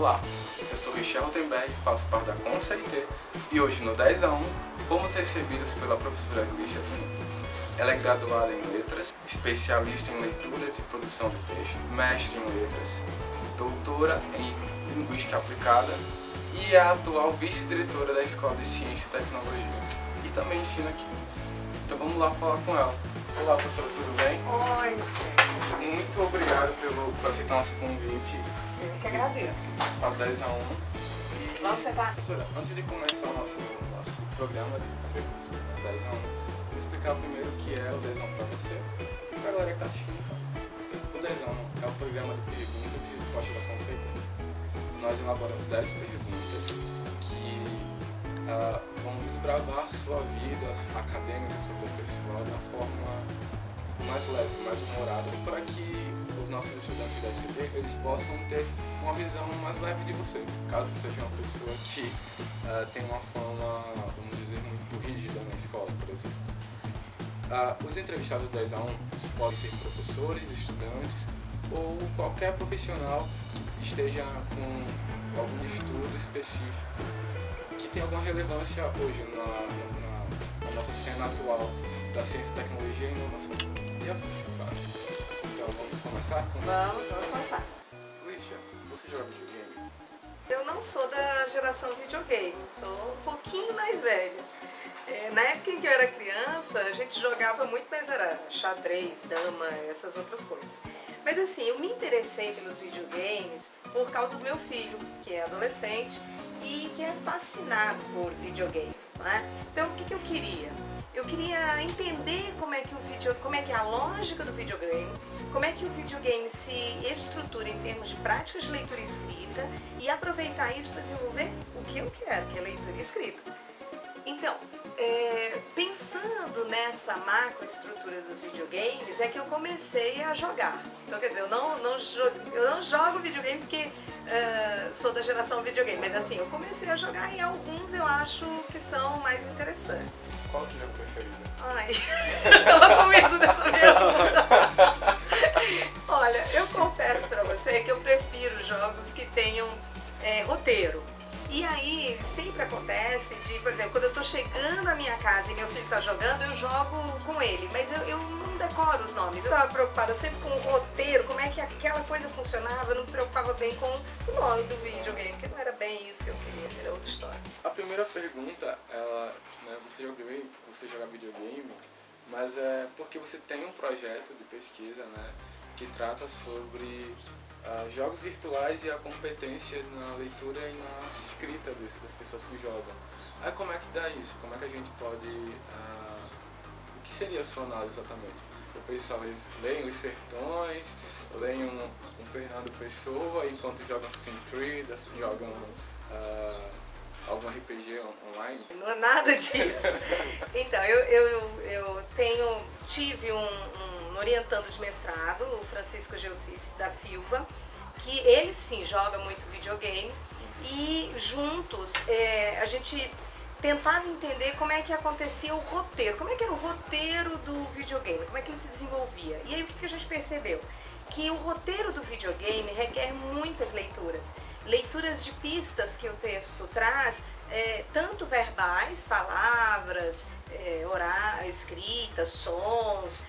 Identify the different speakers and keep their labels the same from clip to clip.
Speaker 1: Olá, eu sou Richel Rotenberg, faço parte da ConceIT e hoje no 10 a 1 fomos recebidos pela professora Glícia Tunu. Ela é graduada em Letras, especialista em leituras e produção de texto, mestre em Letras, doutora em Linguística Aplicada e é a atual vice-diretora da Escola de Ciência e Tecnologia e também ensina aqui. Então vamos lá falar com ela. Olá, professora, tudo bem?
Speaker 2: Oi, gente.
Speaker 1: Muito obrigado por aceitar nosso convite.
Speaker 2: Eu que agradeço.
Speaker 1: Ao 10 a 1.
Speaker 2: Vamos sentar?
Speaker 1: Professora, antes de começar o nosso programa de entrevista, 10 a 1, vou explicar primeiro o que é o 10 a 1 para você e para a galera que está assistindo em casa. O 10 a 1 é o programa de perguntas e respostas da ConceIT. Nós elaboramos 10 perguntas que vão desbravar sua vida acadêmica, sua vida pessoal, da forma mais leve, mais humorada, para que os nossos estudantes da ICT eles possam ter uma visão mais leve de você, caso seja uma pessoa que tem uma fama, vamos dizer, muito rígida na escola, por exemplo. Os entrevistados 10 a 1 podem ser professores, estudantes ou qualquer profissional que esteja com algum estudo específico que tem alguma relevância hoje na nossa cena atual da ciência, tecnologia e inovação. E a física, claro. Então vamos começar?
Speaker 2: Vamos começar.
Speaker 1: Glícia, você joga videogame?
Speaker 2: Eu não sou da geração videogame, sou um pouquinho mais velha. Na época em que eu era criança, a gente jogava muito, mas era xadrez, dama, essas outras coisas. Mas assim, eu me interessei pelos videogames por causa do meu filho, que é adolescente e que é fascinado por videogames, né? Então o que eu queria? Eu queria entender como é que é a lógica do videogame, como é que o videogame se estrutura em termos de práticas de leitura e escrita e aproveitar isso para desenvolver o que eu quero, que é leitura e escrita. Então, pensando nessa macroestrutura dos videogames, é que eu comecei a jogar. Então, quer dizer, eu não jogo videogame porque sou da geração videogame, mas assim, eu comecei a jogar e alguns eu acho que são mais interessantes.
Speaker 1: Qual é o seu jogo preferido?
Speaker 2: Ai, eu tava com medo dessa pergunta. Olha, eu confesso pra você que eu prefiro jogos que tenham roteiro. E aí, sempre acontece de, por exemplo, quando eu tô chegando à minha casa e meu filho tá jogando, eu jogo com ele, mas eu não decoro os nomes. Eu tava preocupada sempre com o roteiro, como é que aquela coisa funcionava, eu não me preocupava bem com o nome do videogame, porque não era bem isso que eu queria, era outra história.
Speaker 1: A primeira pergunta, você joga videogame, mas é porque você tem um projeto de pesquisa, né, que trata sobre jogos virtuais e a competência na leitura e na escrita das pessoas que jogam. Aí como é que dá isso? Como é que a gente pode... o que seria a sua análise exatamente? O pessoal, eles leem Os Sertões, leem um Fernando Pessoa, enquanto jogam Assassin's Creed, jogam algum RPG online?
Speaker 2: Não é nada disso. Então, eu tive um orientando de mestrado, o Francisco Gelsi da Silva, que ele sim joga muito videogame e juntos a gente tentava entender como é que acontecia o roteiro, como é que era o roteiro do videogame, como é que ele se desenvolvia. E aí o que a gente percebeu? Que o roteiro do videogame requer muitas leituras. Leituras de pistas que o texto traz, tanto verbais, palavras, escritas, sons,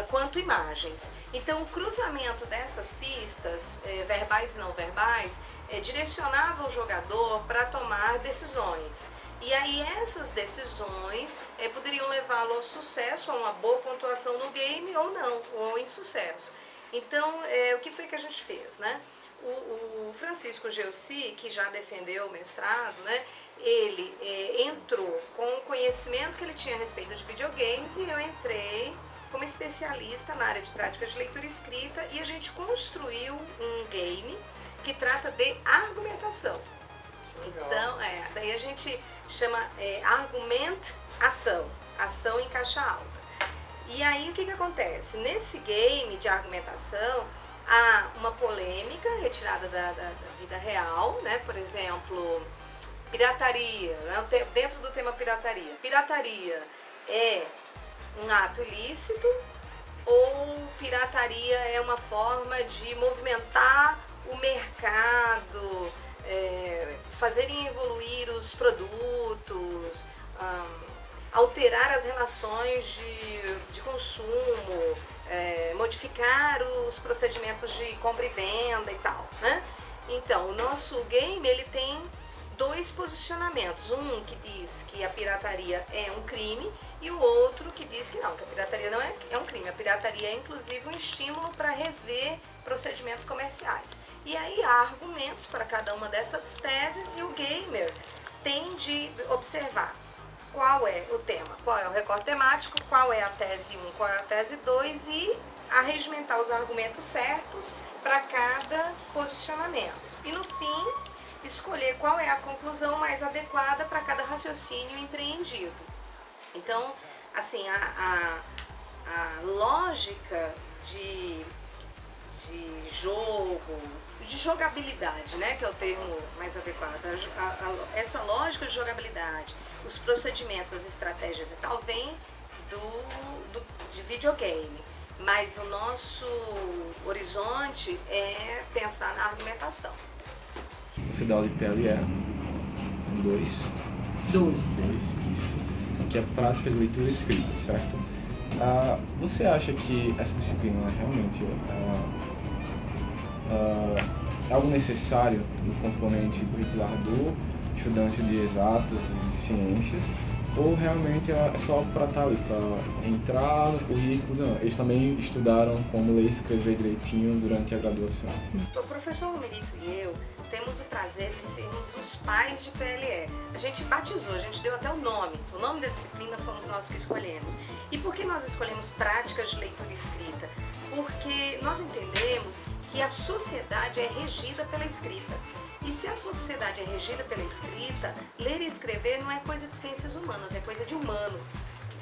Speaker 2: quanto imagens. Então o cruzamento dessas pistas, verbais e não verbais, direcionava o jogador para tomar decisões. E aí essas decisões poderiam levá-lo ao sucesso, a uma boa pontuação no game ou não, ou insucesso. Então, o que foi que a gente fez, né? O Francisco Gelsi, que já defendeu o mestrado, né? Ele entrou com o conhecimento que ele tinha a respeito de videogames e eu entrei como especialista na área de práticas de leitura e escrita e a gente construiu um game que trata de argumentação. Então, daí a gente chama argument-ação, ação em caixa alta. E aí o que acontece? Nesse game de argumentação há uma polêmica retirada da vida real, né? Por exemplo, pirataria, né? Dentro do tema pirataria. Pirataria é um ato ilícito ou pirataria é uma forma de movimentar o mercado, fazerem evoluir os produtos, alterar as relações de consumo, modificar os procedimentos de compra e venda e tal, né? Então, o nosso game, ele tem dois posicionamentos. Um que diz que a pirataria é um crime e o outro que diz que não, que a pirataria não é um crime. A pirataria é, inclusive, um estímulo para rever procedimentos comerciais. E aí há argumentos para cada uma dessas teses e o gamer tem de observar qual é o tema, qual é o recorte temático, qual é a tese 1, qual é a tese 2 e arregimentar os argumentos certos para cada posicionamento. E no fim, escolher qual é a conclusão mais adequada para cada raciocínio empreendido. Então, assim, a lógica de jogo, de jogabilidade, né, que é o termo mais adequado, essa lógica de jogabilidade, os procedimentos, as estratégias e tal, vem de videogame. Mas o nosso horizonte é pensar na argumentação.
Speaker 1: Você dá aula de PLE? 2. Isso. Que é prática de leitura e escrita, certo? Você acha que essa disciplina realmente é algo necessário no componente curricular do estudante de exatas e de ciências? Ou realmente é só para estar ali, para entrar no currículo? Não, eles também estudaram como ler e escrever direitinho durante a graduação.
Speaker 2: O professor Romerito e eu temos o prazer de sermos os pais de PLE. A gente batizou, a gente deu até o nome. O nome da disciplina fomos nós que escolhemos. E por que nós escolhemos práticas de leitura e escrita? Porque nós entendemos que a sociedade é regida pela escrita. E se a sociedade é regida pela escrita, ler e escrever não é coisa de ciências humanas, é coisa de humano,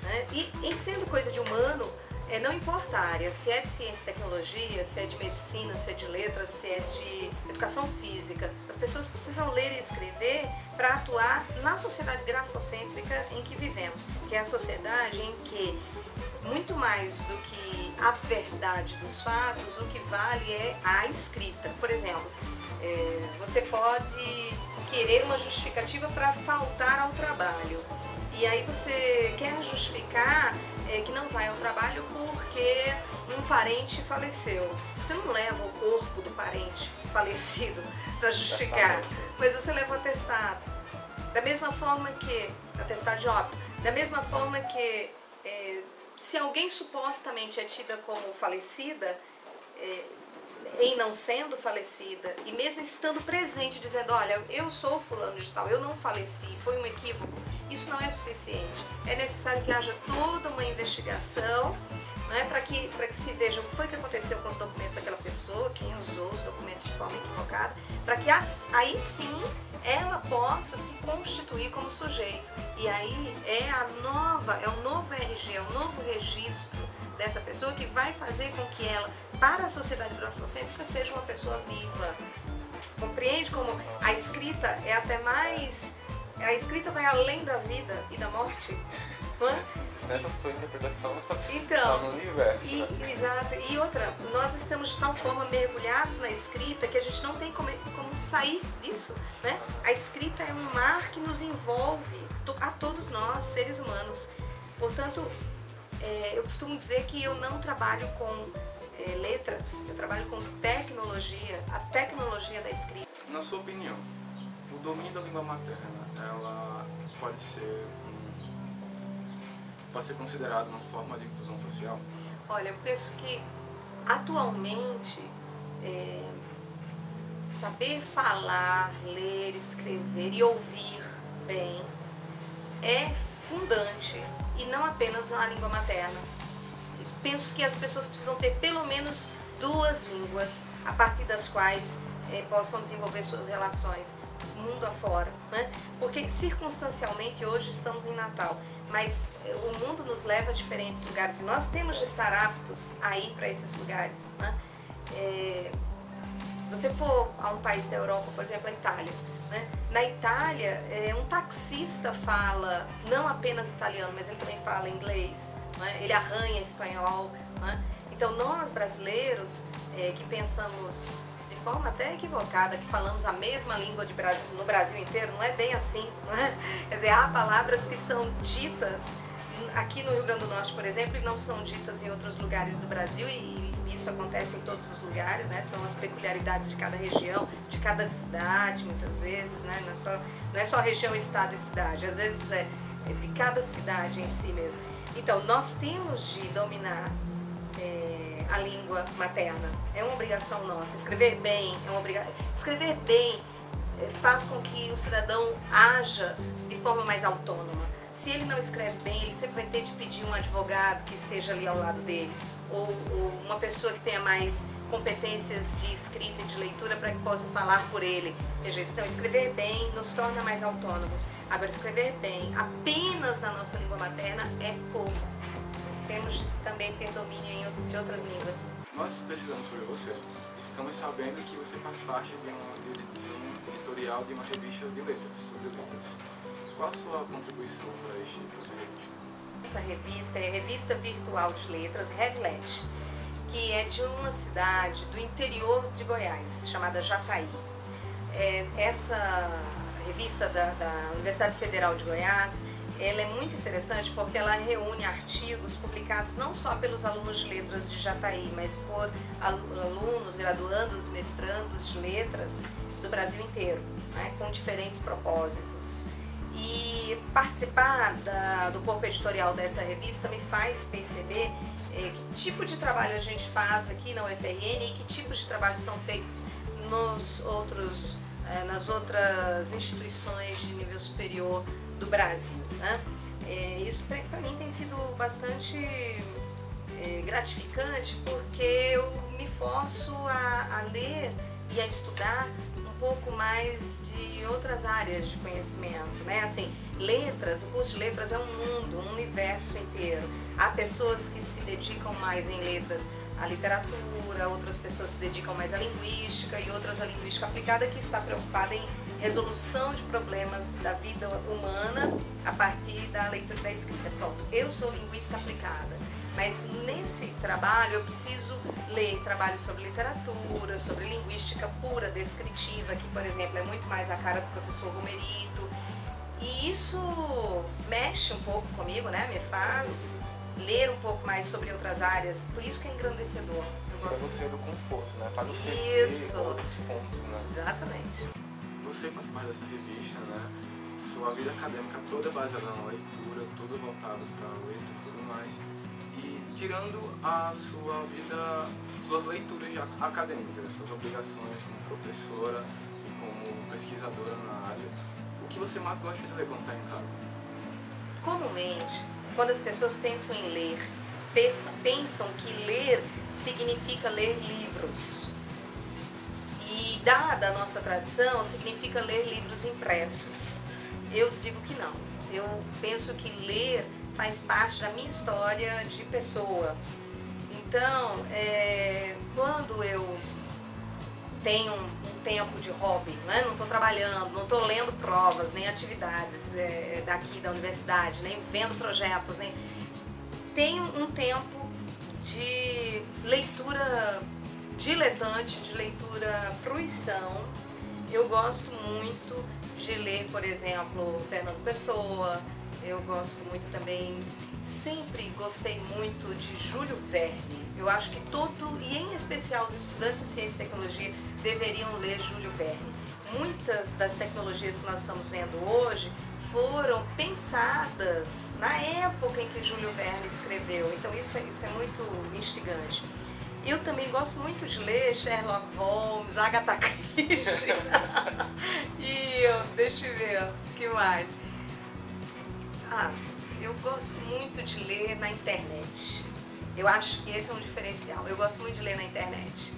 Speaker 2: né? E em sendo coisa de humano, não importa a área, se é de ciência e tecnologia, se é de medicina, se é de letras, se é de educação física, as pessoas precisam ler e escrever para atuar na sociedade grafocêntrica em que vivemos, que é a sociedade em que, muito mais do que a verdade dos fatos, o que vale é a escrita. Por exemplo, você pode querer uma justificativa para faltar ao trabalho. E aí você quer justificar que não vai ao trabalho porque um parente faleceu. Você não leva o corpo do parente falecido para justificar, mas você leva o atestado. Da mesma forma que, atestado de óbito, da mesma forma que se alguém supostamente é tida como falecida, em não sendo falecida, e mesmo estando presente, dizendo, olha, eu sou fulano de tal, eu não faleci, foi um equívoco, isso não é suficiente. É necessário que haja toda uma investigação, né, para que se veja o que foi que aconteceu com os documentos daquela pessoa, quem usou os documentos de forma equivocada, para que aí sim ela possa se constituir como sujeito. E aí é o novo RG, é o novo registro dessa pessoa que vai fazer com que ela, para a sociedade grafocêntrica, seja uma pessoa viva. Compreende como a escrita é até mais... A escrita vai além da vida e da morte. Não é?
Speaker 1: Nessa sua interpretação,
Speaker 2: então,
Speaker 1: no universo.
Speaker 2: Exato. E outra, nós estamos de tal forma mergulhados na escrita que a gente não tem como sair disso, né? A escrita é um mar que nos envolve a todos nós, seres humanos. Portanto, eu costumo dizer que eu não trabalho com letras, eu trabalho com tecnologia, a tecnologia da escrita.
Speaker 1: Na sua opinião, o domínio da língua materna, ela pode ser considerado uma forma de inclusão social?
Speaker 2: Olha, eu penso que atualmente saber falar, ler, escrever e ouvir bem é fundante, e não apenas na língua materna. Penso que as pessoas precisam ter pelo menos 2 línguas a partir das quais possam desenvolver suas relações mundo afora, né? Porque circunstancialmente hoje estamos em Natal, mas o mundo nos leva a diferentes lugares e nós temos de estar aptos a ir para esses lugares, né? Se você for a um país da Europa, por exemplo, a Itália, né? Na Itália, um taxista fala não apenas italiano, mas ele também fala inglês, né? Ele arranha espanhol, né? Então nós brasileiros que pensamos de forma até equivocada, que falamos a mesma língua no Brasil inteiro. Não é bem assim, não é? Quer dizer, há palavras que são ditas aqui no Rio Grande do Norte, por exemplo, e não são ditas em outros lugares do Brasil, e isso acontece em todos os lugares, né? São as peculiaridades de cada região, de cada cidade, muitas vezes, né? Não é só região, estado e cidade, às vezes é de cada cidade em si mesmo. Então, nós temos de dominar a língua materna, é uma obrigação nossa. Escrever bem é uma obrigação. Escrever bem faz com que o cidadão haja de forma mais autônoma. Se ele não escreve bem, ele sempre vai ter de pedir um advogado que esteja ali ao lado dele, ou uma pessoa que tenha mais competências de escrita e de leitura para que possa falar por ele. Veja, então, escrever bem nos torna mais autônomos. Agora, escrever bem apenas na nossa língua materna é pouco. Temos de também ter domínio de outras línguas.
Speaker 1: Nós pesquisamos sobre você e ficamos sabendo que você faz parte de um editorial de uma revista de letras, sobre letras. Qual a sua contribuição para essa revista?
Speaker 2: Essa revista é a Revista Virtual de Letras, Revlet, que é de uma cidade do interior de Goiás, chamada Jataí. Essa revista da Universidade Federal de Goiás, ela é muito interessante porque ela reúne artigos publicados não só pelos alunos de letras de Jataí, mas por alunos, graduandos, mestrandos de letras do Brasil inteiro, né, com diferentes propósitos. E participar do corpo editorial dessa revista me faz perceber que tipo de trabalho a gente faz aqui na UFRN e que tipos de trabalho são feitos nas outras instituições de nível superior do Brasil, né? Isso para mim tem sido bastante gratificante, porque eu me forço a ler e a estudar um pouco mais de outras áreas de conhecimento, né? Assim, letras, o curso de letras é um mundo, um universo inteiro. Há pessoas que se dedicam mais em letras à literatura, outras pessoas se dedicam mais à linguística e outras à linguística aplicada, que está preocupada em resolução de problemas da vida humana a partir da leitura e da escrita. Pronto, eu sou linguista aplicada, mas nesse trabalho eu preciso ler trabalhos sobre literatura, sobre linguística pura, descritiva, que, por exemplo, é muito mais a cara do professor Romerito, e isso mexe um pouco comigo, né? Me faz ler um pouco mais sobre outras áreas, por isso que é engrandecedor.
Speaker 1: Tira você do conforto, né? Faz você
Speaker 2: ver
Speaker 1: outros pontos, né?
Speaker 2: Exatamente.
Speaker 1: Você faz parte dessa revista, né? Sua vida acadêmica toda baseada na leitura, tudo voltado para letras e tudo mais. E tirando a sua vida, suas leituras acadêmicas, né? Suas obrigações como professora e como pesquisadora na área, o que você mais gosta de ler quando está em casa?
Speaker 2: Comumente, quando as pessoas pensam em ler, pensam que ler significa ler livros. E dada a nossa tradição, significa ler livros impressos. Eu digo que não. Eu penso que ler faz parte da minha história de pessoa. Então, quando eu tenho um tempo de hobby, né? Não estou trabalhando, não estou lendo provas, nem atividades daqui da universidade, nem vendo projetos, nem... Tenho um tempo de leitura diletante, de leitura fruição. Eu gosto muito de ler, por exemplo, Fernando Pessoa. Eu gosto muito também, sempre gostei muito de Júlio Verne. Eu acho que e em especial os estudantes de ciência e tecnologia, deveriam ler Júlio Verne. Muitas das tecnologias que nós estamos vendo hoje foram pensadas na época em que Júlio Verne escreveu. Então isso é muito instigante. Eu também gosto muito de ler Sherlock Holmes, Agatha Christie. Deixa eu ver, o que mais? Eu gosto muito de ler na internet. Eu acho que esse é um diferencial. Eu gosto muito de ler na internet.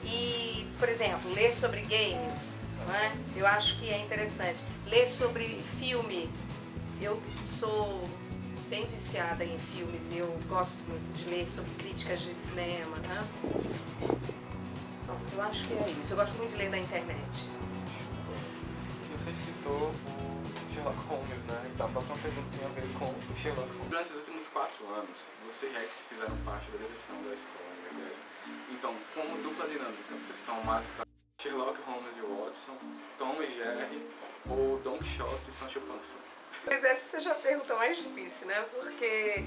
Speaker 2: E, por exemplo, ler sobre games, não é? Eu acho que é interessante. Ler sobre filme. Eu sou bem viciada em filmes e eu gosto muito de ler sobre críticas de cinema, né? Eu acho que é isso. Eu gosto muito de ler na internet.
Speaker 1: Você citou o Sherlock Holmes, né? Então a próxima pergunta tem a ver com o Sherlock Holmes. Durante os últimos 4 anos, você e Rex fizeram parte da direção da escola, né? Então, como dupla dinâmica, vocês estão mais Sherlock Holmes e Watson, Tom e Jerry ou Don Quixote e Sancho Panza?
Speaker 2: Mas essa você já perguntou mais difícil, né? Porque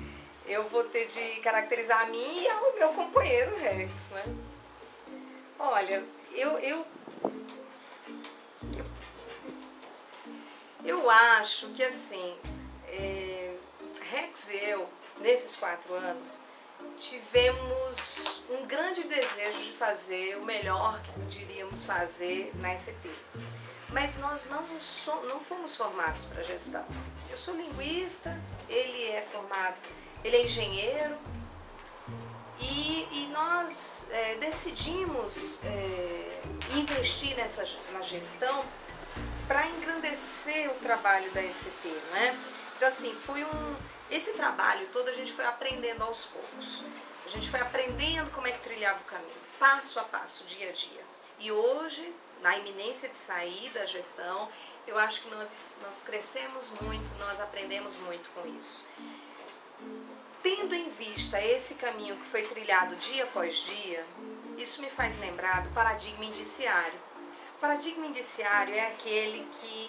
Speaker 2: eu vou ter de caracterizar a mim e ao meu companheiro Rex, né? Olha, eu acho que assim, Rex e eu, nesses 4 anos, tivemos um grande desejo de fazer o melhor que poderíamos fazer na ECT. Mas nós não fomos formados para gestão. Eu sou linguista, ele é engenheiro e nós decidimos investir na gestão para engrandecer o trabalho da ECT, não é? Então assim, esse trabalho todo a gente foi aprendendo aos poucos. A gente foi aprendendo como é que trilhava o caminho, passo a passo, dia a dia. E hoje, na iminência de sair da gestão, eu acho que nós crescemos muito, nós aprendemos muito com isso. Tendo em vista esse caminho que foi trilhado dia após dia, isso me faz lembrar do paradigma indiciário. O paradigma indiciário é aquele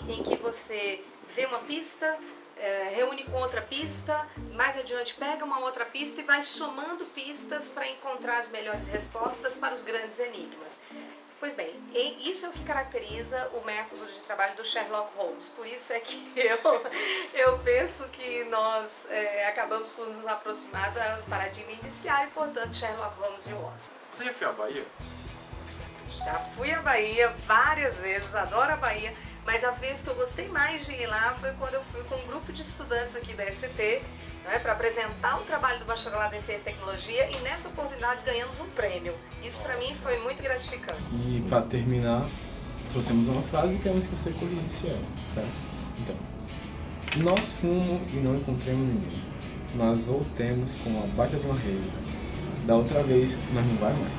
Speaker 2: em que você vê uma pista, reúne com outra pista, mais adiante pega uma outra pista e vai somando pistas para encontrar as melhores respostas para os grandes enigmas. Pois bem, isso é o que caracteriza o método de trabalho do Sherlock Holmes. Por isso é que eu penso que nós acabamos por nos aproximar do paradigma indiciário e, portanto, Sherlock Holmes e Watson.
Speaker 1: Você já foi à Bahia?
Speaker 2: Já fui à Bahia várias vezes, adoro a Bahia, mas a vez que eu gostei mais de ir lá foi quando eu fui com um grupo de estudantes aqui da ECT, né, para apresentar o trabalho do bacharelado em Ciência e Tecnologia, e nessa oportunidade ganhamos um prêmio. Isso para mim foi muito gratificante.
Speaker 3: E para terminar, trouxemos uma frase que queremos que você corrija ela, certo? Então, nós fomos e não encontramos ninguém. Nós voltemos com uma baita de uma rede. Da outra vez, nós não vai mais.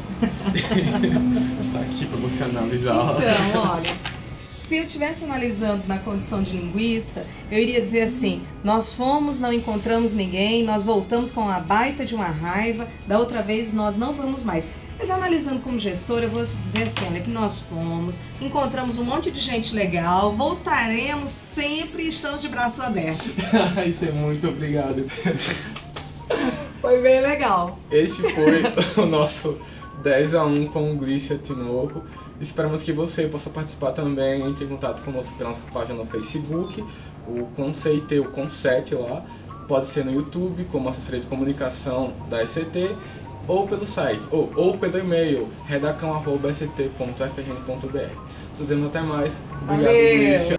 Speaker 3: Tá aqui para você analisar.
Speaker 2: Então, olha, se eu estivesse analisando na condição de linguista, eu iria dizer assim: nós fomos, não encontramos ninguém, nós voltamos com uma baita de uma raiva, da outra vez nós não vamos mais. Mas analisando como gestor, eu vou dizer assim, olha, que nós fomos, encontramos um monte de gente legal, voltaremos sempre e estamos de braços abertos.
Speaker 3: Isso é muito obrigado.
Speaker 2: Foi bem legal.
Speaker 3: Este foi o nosso 10-1 com o Grisha Tinoco. Esperamos que você possa participar também, entre em contato conosco pela nossa página no Facebook, o Conceito, o Concept lá, pode ser no YouTube, como assessoria de comunicação da ECT, ou pelo site, ou pelo e-mail, redacão@ect.frn.br. Nos vemos até mais. Obrigado, Grisha.